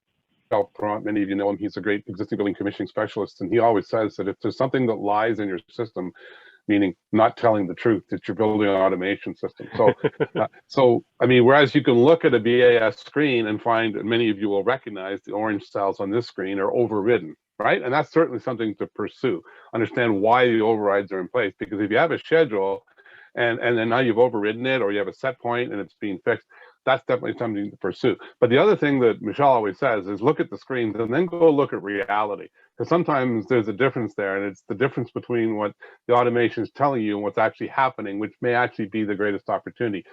Perrant, many of you know him, he's a great existing building commissioning specialist, and he always says that if there's something that lies in your system, meaning not telling the truth, that you're building an automation system. So, whereas you can look at a BAS screen and find, and many of you will recognize the orange cells on this screen are overridden, right? And that's certainly something to pursue. Understand why the overrides are in place, because if you have a schedule and then now you've overridden it, or you have a set point and it's being fixed, that's definitely something to pursue. But the other thing that Michelle always says is look at the screens and then go look at reality. Because sometimes there's a difference there, and it's the difference between what the automation is telling you and what's actually happening, which may actually be the greatest opportunity.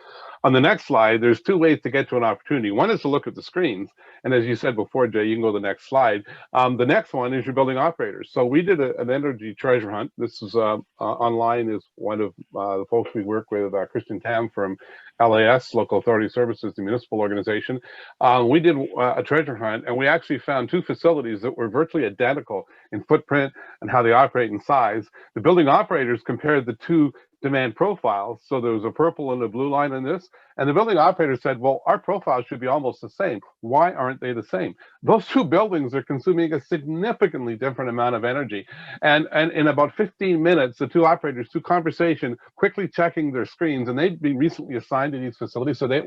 On the next slide, there's two ways to get to an opportunity. One is to look at the screens. And as you said before, Jay, you can go to the next slide. The next one is your building operators. So we did an energy treasure hunt. This is online, is one of the folks we work with, Christian Tam from LAS, Local Authority Services, the municipal organization. We did a treasure hunt, and we actually found two facilities that were virtually identical in footprint and how they operate in size. The building operators compared the two demand profiles. So there was a purple and a blue line in this. And the building operator said, well, our profiles should be almost the same. Why aren't they the same? Those two buildings are consuming a significantly different amount of energy. And in about 15 minutes, the two operators, through conversation, quickly checking their screens, and they'd been recently assigned to these facilities, so they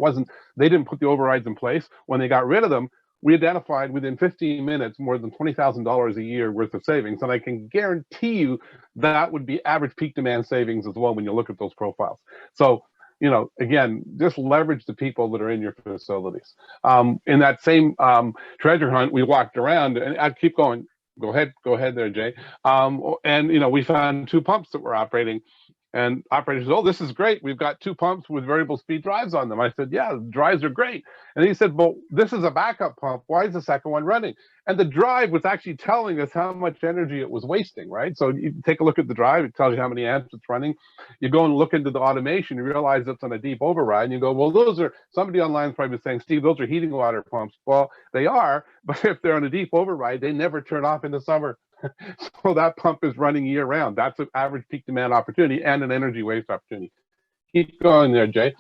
didn't put the overrides in place. When they got rid of them, we identified within 15 minutes more than $20,000 a year worth of savings. And I can guarantee you that would be average peak demand savings as well when you look at those profiles. So, again, just leverage the people that are in your facilities. In that same treasure hunt, we walked around, and I'd keep going. Go ahead there, Jay. And, we found two pumps that were operating. And operators said, oh, this is great. We've got two pumps with variable speed drives on them. I said, yeah, drives are great. And he said, well, this is a backup pump. Why is the second one running? And the drive was actually telling us how much energy it was wasting, right? So you take a look at the drive. It tells you how many amps it's running. You go and look into the automation. You realize it's on a deep override. And you go, well, somebody online is probably saying, Steve, those are heating water pumps. Well, they are, but if they're on a deep override, they never turn off in the summer. So that pump is running year round. That's an average peak demand opportunity and an energy waste opportunity. Keep going there, Jay.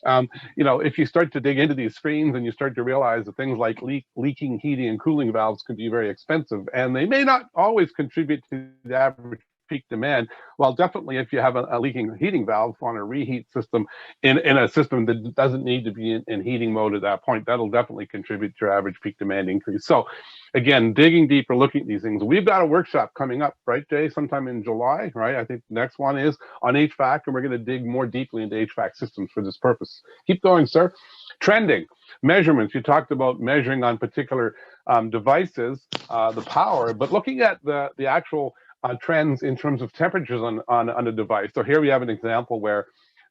You know, if you start to dig into these screens and you start to realize that things like leaking heating and cooling valves can be very expensive, and they may not always contribute to the average peak demand. Well, definitely if you have a leaking heating valve on a reheat system in a system that doesn't need to be in heating mode at that point, that'll definitely contribute to your average peak demand increase. So again, digging deeper, looking at these things. We've got a workshop coming up, right, Jay, sometime in July, right? I think the next one is on HVAC, and we're going to dig more deeply into HVAC systems for this purpose. Keep going, sir. Trending, measurements. You talked about measuring on particular devices, the power, but looking at the actual trends in terms of temperatures on a device. So here we have an example where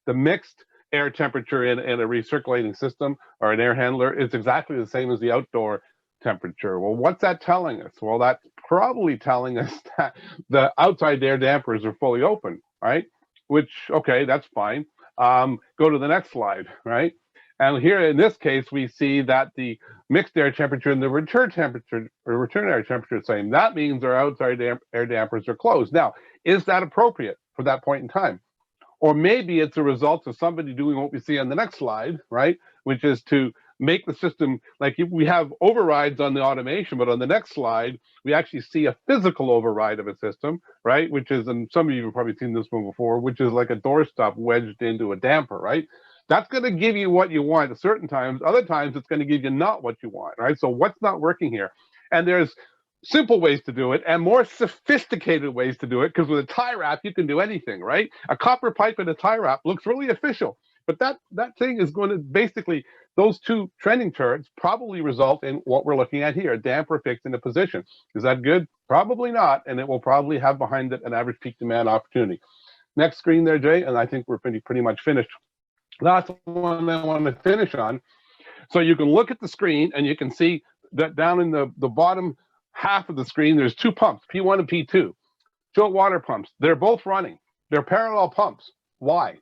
the mixed air temperature in a recirculating system or an air handler is exactly the same as the outdoor temperature. Well, what's that telling us? Well, that's probably telling us that the outside air dampers are fully open, right? Which, okay, that's fine. Go to the next slide, right? And here in this case, we see that the mixed air temperature and the return temperature or return air temperature are the same. That means our outside air dampers are closed. Now, is that appropriate for that point in time? Or maybe it's a result of somebody doing what we see on the next slide, right? Which is to make the system, like we have overrides on the automation, but on the next slide, we actually see a physical override of a system, right? Which is, and some of you have probably seen this one before, which is like a doorstop wedged into a damper, right? That's going to give you what you want at certain times. Other times, it's going to give you not what you want, right? So what's not working here? And there's simple ways to do it and more sophisticated ways to do it, because with a tie wrap, you can do anything, right? A copper pipe and a tie wrap looks really official, but that thing is going to basically, those two trending turrets probably result in what we're looking at here, a damper fixed in a position. Is that good? Probably not, and it will probably have behind it an average peak demand opportunity. Next screen there, Jay, and I think we're pretty much finished. That's the one I want to finish on. So you can look at the screen and you can see that down in the bottom half of the screen, there's two pumps, P1 and P2, tilt water pumps. They're both running. They're parallel pumps. Why?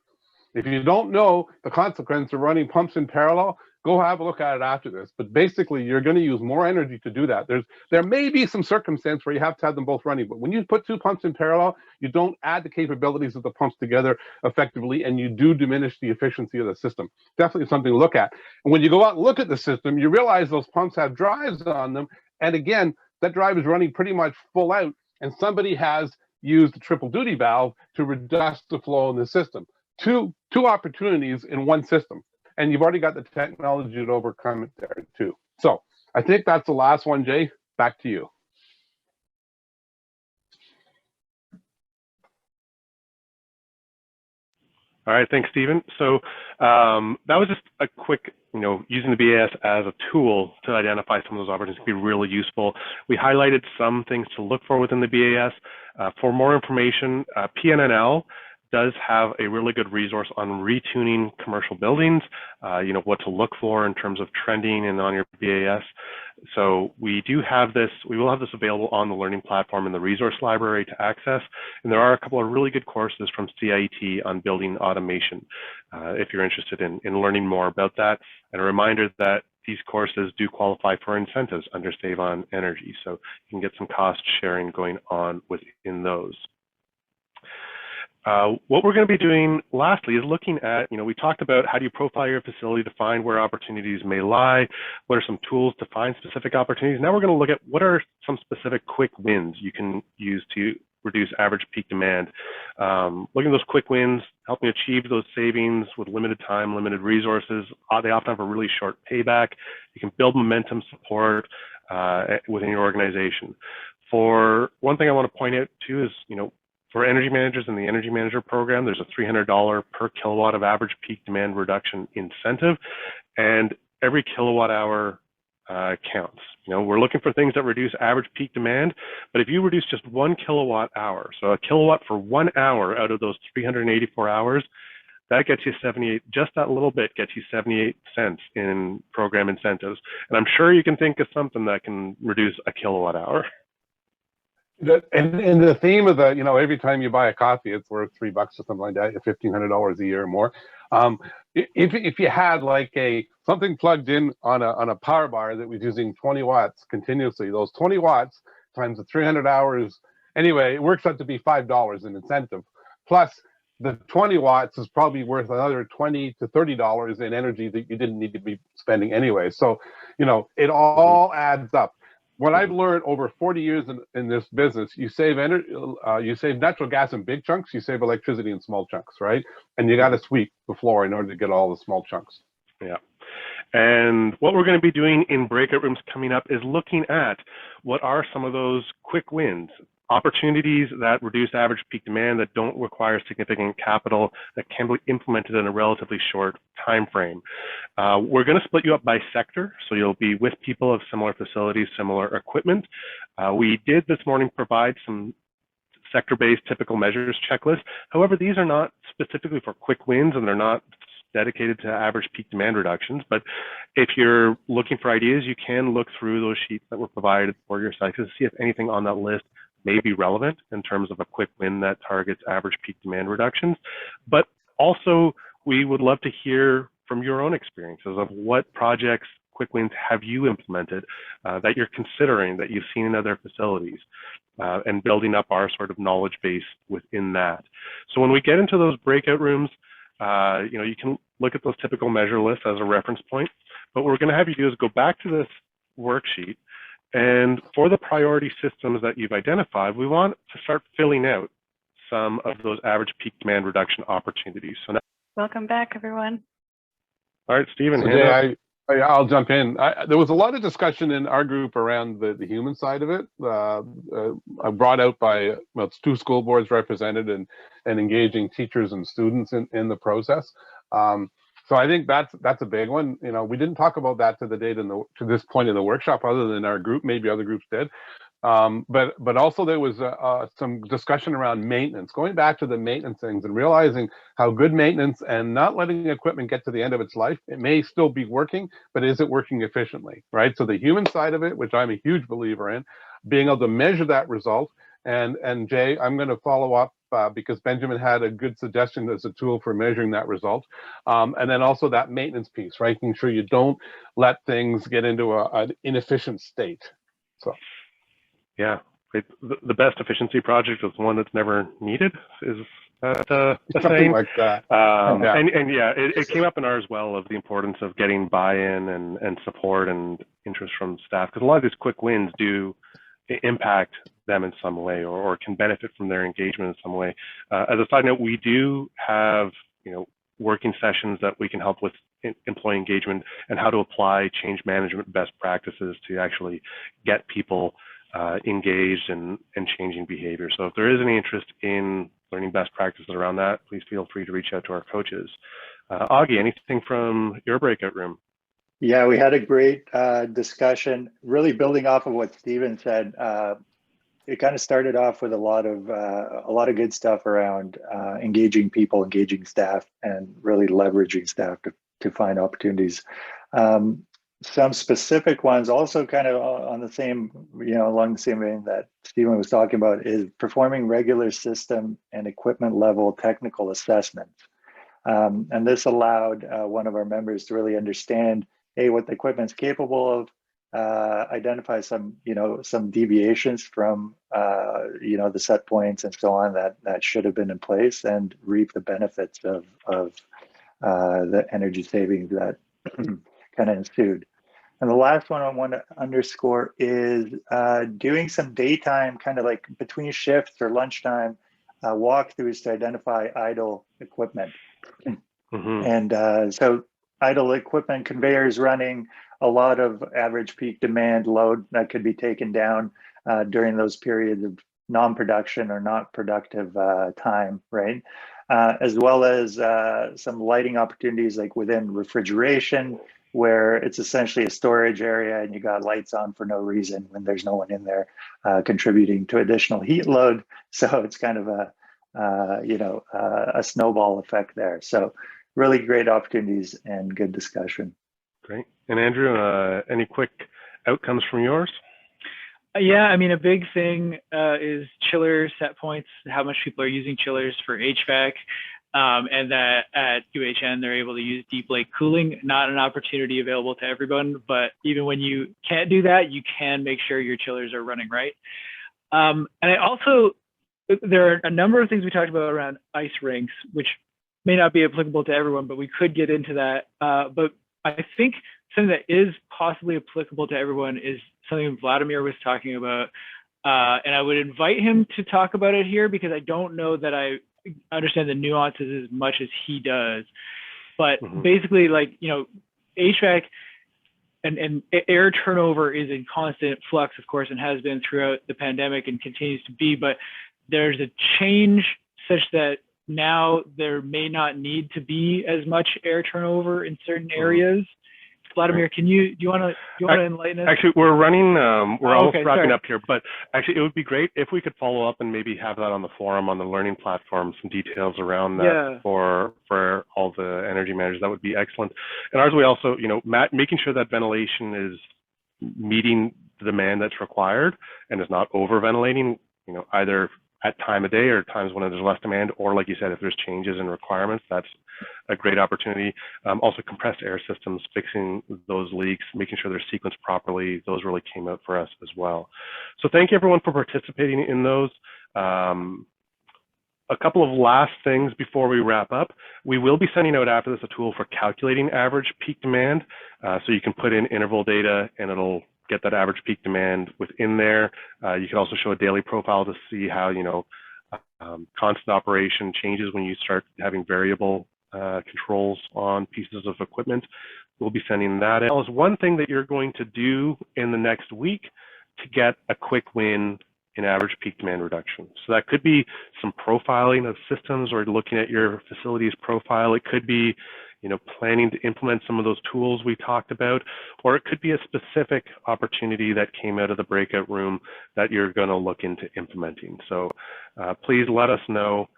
If you don't know the consequence of running pumps in parallel, go have a look at it after this. But basically, you're going to use more energy to do that. There may be some circumstance where you have to have them both running, but when you put two pumps in parallel, you don't add the capabilities of the pumps together effectively, and you do diminish the efficiency of the system. Definitely something to look at. And when you go out and look at the system, you realize those pumps have drives on them. And again, that drive is running pretty much full out, and somebody has used the triple duty valve to reduce the flow in the system. Two opportunities in one system, and you've already got the technology to overcome it there too. So I think that's the last one, Jay. Back to you. All right, thanks, Stephen. So that was just a quick, using the BAS as a tool to identify some of those opportunities can be really useful. We highlighted some things to look for within the BAS. For more information, PNNL does have a really good resource on retuning commercial buildings, what to look for in terms of trending and on your BAS. So we will have this available on the learning platform in the resource library to access. And there are a couple of really good courses from CIET on building automation, if you're interested in learning more about that. And a reminder that these courses do qualify for incentives under Save on Energy. So you can get some cost sharing going on within those. What we're going to be doing lastly is looking at, we talked about how do you profile your facility to find where opportunities may lie, what are some tools to find specific opportunities. Now we're going to look at what are some specific quick wins you can use to reduce average peak demand. Looking at those quick wins, helping achieve those savings with limited time, limited resources. They often have a really short payback. You can build momentum support within your organization. For one thing I want to point out too is, for energy managers in the Energy Manager program, there's a $300 per kilowatt of average peak demand reduction incentive, and every kilowatt hour counts. We're looking for things that reduce average peak demand, but if you reduce just 1 kilowatt hour, so a kilowatt for 1 hour out of those 384 hours, that gets you 78, just that little bit gets you 78 cents in program incentives. And I'm sure you can think of something that can reduce a kilowatt hour. And the theme of the, every time you buy a coffee, it's worth $3 or something like that, $1,500 a year or more. If you had like something plugged in on a power bar that was using 20 watts continuously, those 20 watts times the 300 hours. Anyway, it works out to be $5 in incentive. Plus, the 20 watts is probably worth another $20 to $30 in energy that you didn't need to be spending anyway. So, it all adds up. What I've learned over 40 years in this business, you save natural gas in big chunks, you save electricity in small chunks, right? And you got to sweep the floor in order to get all the small chunks. Yeah. And what we're going to be doing in breakout rooms coming up is looking at what are some of those quick wins, opportunities that reduce average peak demand that don't require significant capital, that can be implemented in a relatively short time frame. We're going to split you up by sector, so you'll be with people of similar facilities, similar equipment. We did this morning provide some sector-based typical measures checklist. However, these are not specifically for quick wins, and they're not dedicated to average peak demand reductions. But if you're looking for ideas, you can look through those sheets that were provided for your site to see if anything on that list may be relevant in terms of a quick win that targets average peak demand reductions. But also, we would love to hear from your own experiences of what projects, quick wins have you implemented that you're considering, that you've seen in other facilities, and building up our sort of knowledge base within that. So when we get into those breakout rooms, you can look at those typical measure lists as a reference point. But what we're going to have you do is go back to this worksheet, and for the priority systems that you've identified, we want to start filling out some of those average peak demand reduction opportunities. So now, welcome back, everyone. All right, Stephen. So I'll jump in. There was a lot of discussion in our group around the human side of it, brought out by it's 2 school boards represented and engaging teachers and students in the process. So I think that's a big one. We didn't talk about that to this point in the workshop, other than our group. Maybe other groups did. But also there was some discussion around maintenance, going back to the maintenance things and realizing how good maintenance and not letting equipment get to the end of its life. It may still be working, but is it working efficiently, right? So the human side of it, which I'm a huge believer in, being able to measure that result. And Jay, I'm going to follow up because Benjamin had a good suggestion as a tool for measuring that result. And then also that maintenance piece, right? Making sure you don't let things get into an inefficient state. So. Yeah, the best efficiency project is the one that's never needed. Is that a something saying? Like that? And yeah, it came up in ours well of the importance of getting buy-in and support and interest from staff, because a lot of these quick wins do impact them in some way or can benefit from their engagement in some way. As a side note, we do have working sessions that we can help with employee engagement and how to apply change management best practices to actually get people engaged and changing behavior. So if there is any interest in learning best practices around that, please feel free to reach out to our coaches. Augie, anything from your breakout room? Yeah, we had a great discussion, really building off of what Stephen said. It kind of started off with a lot of good stuff around engaging people, engaging staff, and really leveraging staff to find opportunities. Some specific ones also kind of on the same, along the same vein that Stephen was talking about, is performing regular system and equipment level technical assessments. And this allowed one of our members to really understand, what the equipment's capable of, identify some deviations from, the set points and so on that should have been in place, and reap the benefits of the energy savings that kind of ensued. And the last one I want to underscore is doing some daytime, kind of like between shifts or lunchtime, walkthroughs to identify idle equipment. And so idle equipment, conveyors running, a lot of average peak demand load that could be taken down during those periods of non-production or not productive time, right? As well as some lighting opportunities like within refrigeration, where it's essentially a storage area and you got lights on for no reason when there's no one in there contributing to additional heat load. So it's kind of a snowball effect there. So really great opportunities and good discussion. Great. And Andrew, any quick outcomes from yours? Yeah, I mean, a big thing is chiller set points, how much people are using chillers for HVAC. and that at UHN they're able to use deep lake cooling. Not an opportunity available to everyone, but even when you can't do that, you can make sure your chillers are running right. And I also, there are a number of things we talked about around ice rinks, which may not be applicable to everyone, but we could get into that. But I think something that is possibly applicable to everyone is something Vladimir was talking about. And I would invite him to talk about it here because I don't know that I understand the nuances as much as he does. But basically, like, you know, HVAC and air turnover is in constant flux, of course, and has been throughout the pandemic and continues to be. But there's a change such that now there may not need to be as much air turnover in certain areas. Vladimir, do you want to enlighten us? Actually, we're running, we're almost wrapping sorry. up here, but actually it would be great if we could follow up and maybe have that on the forum, on the learning platform, some details around that for all the energy managers. That would be excellent. And ours, we also, you know, making sure that ventilation is meeting the demand that's required and is not over ventilating, you know, either at time of day or times when there's less demand, or like you said, if there's changes in requirements, that's a great opportunity. Also compressed air systems, fixing those leaks, making sure they're sequenced properly, those really came out for us as well. So thank you everyone for participating in those. A couple of last things before we wrap up. We will be sending out after this a tool for calculating average peak demand. So you can put in interval data and it'll get that average peak demand within there. You can also show a daily profile to see how, you know, constant operation changes when you start having variable controls on pieces of equipment. We'll be sending that out. As one thing that you're going to do in the next week to get a quick win in average peak demand reduction. So that could be some profiling of systems or looking at your facility's profile. It could be, you know, planning to implement some of those tools we talked about, or it could be a specific opportunity that came out of the breakout room that you're going to look into implementing. So please let us know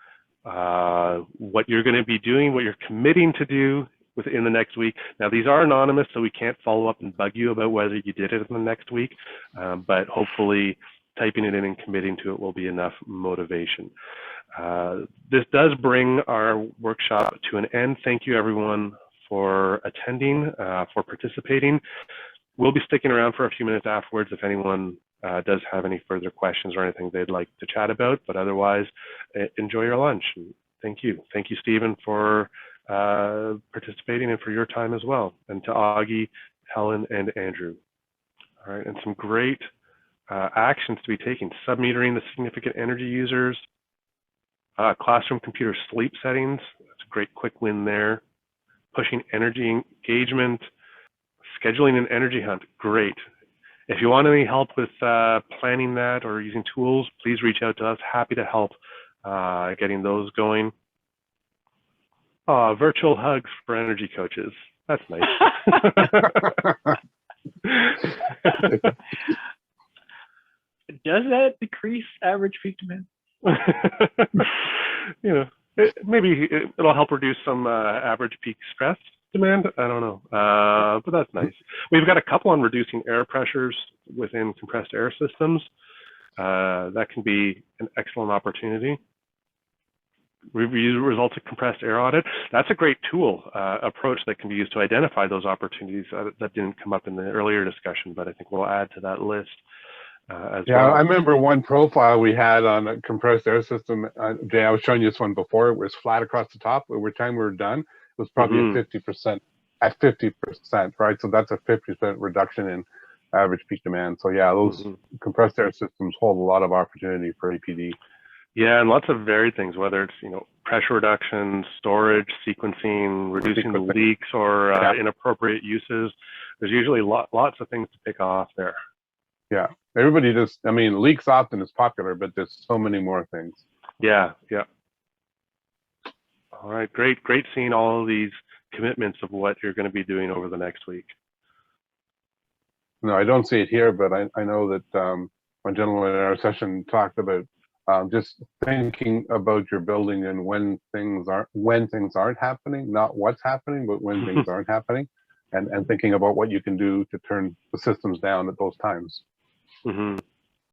what you're going to be doing, what you're committing to do within the next week. Now, these are anonymous, so we can't follow up and bug you about whether you did it in the next week, but hopefully typing it in and committing to it will be enough motivation. This does bring our workshop to an end. Thank you everyone for attending, for participating. We'll be sticking around for a few minutes afterwards if anyone does have any further questions or anything they'd like to chat about, but otherwise enjoy your lunch. Thank you. Thank you, Stephen, for participating and for your time as well. And to Augie, Helen, and Andrew. All right, and some great actions to be taken. Submetering the significant energy users, classroom computer sleep settings, that's a great quick win there. Pushing energy engagement, scheduling an energy hunt, great. If you want any help with planning that or using tools, please reach out to us. Happy to help getting those going. Virtual hugs for energy coaches. That's nice. Does that decrease average peak demand? You know, maybe it'll help reduce some average peak stress demand. I don't know, but that's nice. We've got a couple on reducing air pressures within compressed air systems. That can be an excellent opportunity. Review results of compressed air audit. That's a great tool approach that can be used to identify those opportunities that didn't come up in the earlier discussion, but I think we'll add to that list. As well. I remember one profile we had on a compressed air system. Jay, I was showing you this one before. It was flat across the top. By the time we were done, it was probably at 50%. At 50%, right? So that's a 50% reduction in average peak demand. So yeah, those compressed air systems hold a lot of opportunity for APD. Yeah, and lots of varied things, whether it's, you know, pressure reduction, storage, sequencing, reducing the leaks or inappropriate uses. There's usually lots of things to pick off there. Yeah, everybody just, I mean, leaks often is popular, but there's so many more things. Yeah, yeah. All right, great seeing all of these commitments of what you're going to be doing over the next week. No, I don't see it here, but I know that one gentleman in our session talked about just thinking about your building and when things aren't happening, not what's happening, but when things aren't happening, and thinking about what you can do to turn the systems down at those times.